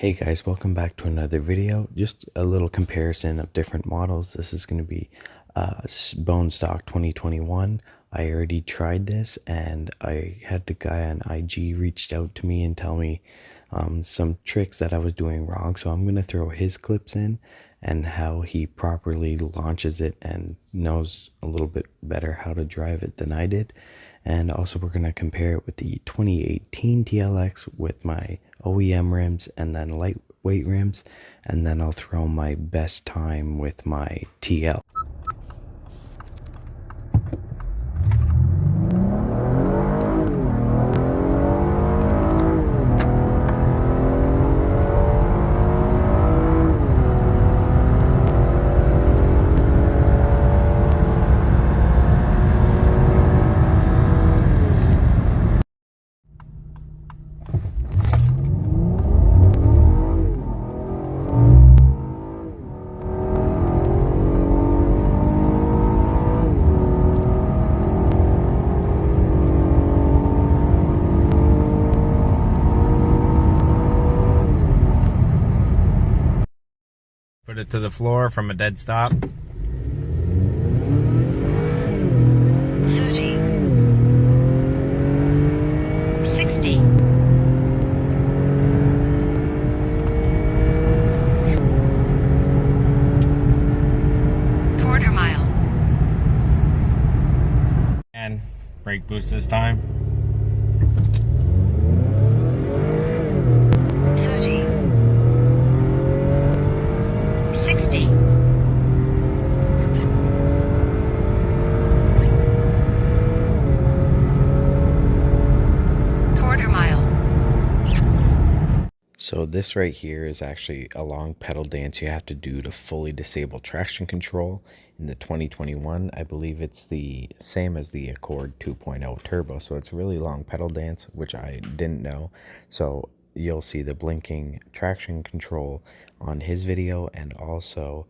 Hey guys, welcome back to another video. Just a little comparison of different models. This is going to be Bone Stock 2021. I already tried this and I had the guy on IG reached out to me and tell me some tricks that I was doing wrong. So I'm going to throw his clips in and how he properly launches it and knows a little bit better how to drive it than I did. And also we're going to compare it with the 2018 TLX with my OEM rims and then lightweight rims, and then I'll throw my best time with my TL. Put it to the floor from a dead stop. 30, 60, quarter mile, And brake boost this time. 30, 60, quarter mile, So this right here is actually a long pedal dance you have to do to fully disable traction control. In the 2021, I believe it's the same as the Accord 2.0 Turbo, so it's really long pedal dance, which I didn't know. So you'll see the blinking traction control on his video, and also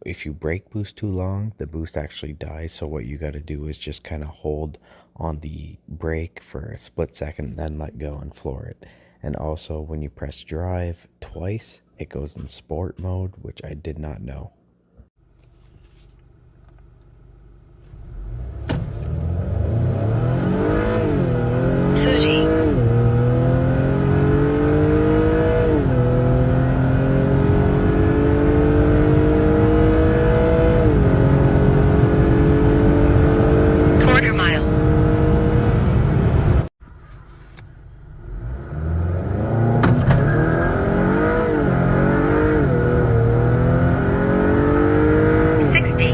if you brake boost too long, the boost actually dies. So what you got to do is just kind of hold on the brake for a split second, then let go and floor it. And also when you press drive twice, it goes in sport mode, which I did not know. quarter mile, 60,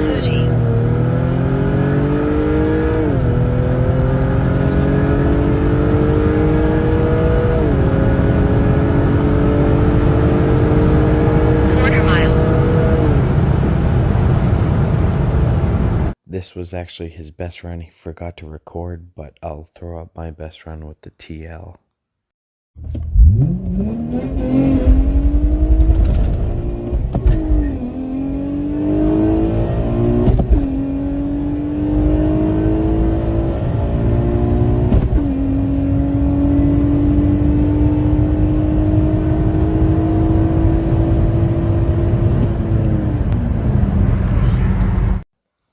thirty, quarter mile, This was actually his best run. He forgot to record, but I'll throw up my best run with the TL.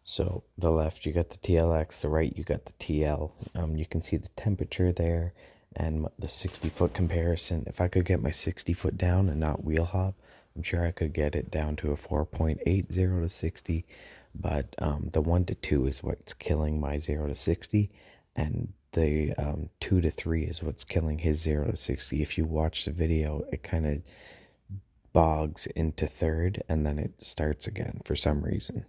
So the left you got the TLX, the right you got the TL. You can see the temperature there and the 60-foot comparison. If I could get my 60-foot down and not wheel hop, I'm sure I could get it down to a 4.80 to 60. But the 1 to 2 is what's killing my 0 to 60, and the 2 to 3 is what's killing his 0 to 60. If you watch the video, it kind of bogs into third and then it starts again for some reason.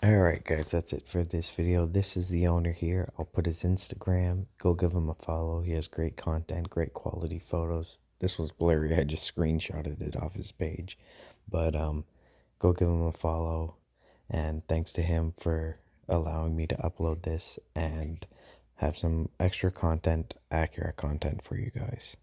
Alright guys, that's it for this video. This is the owner here. I'll put his Instagram. Go give him a follow. He has great content, great quality photos. This was blurry. I just screenshotted it off his page. But go give him a follow. And thanks to him for allowing me to upload this and have some extra content, accurate content for you guys.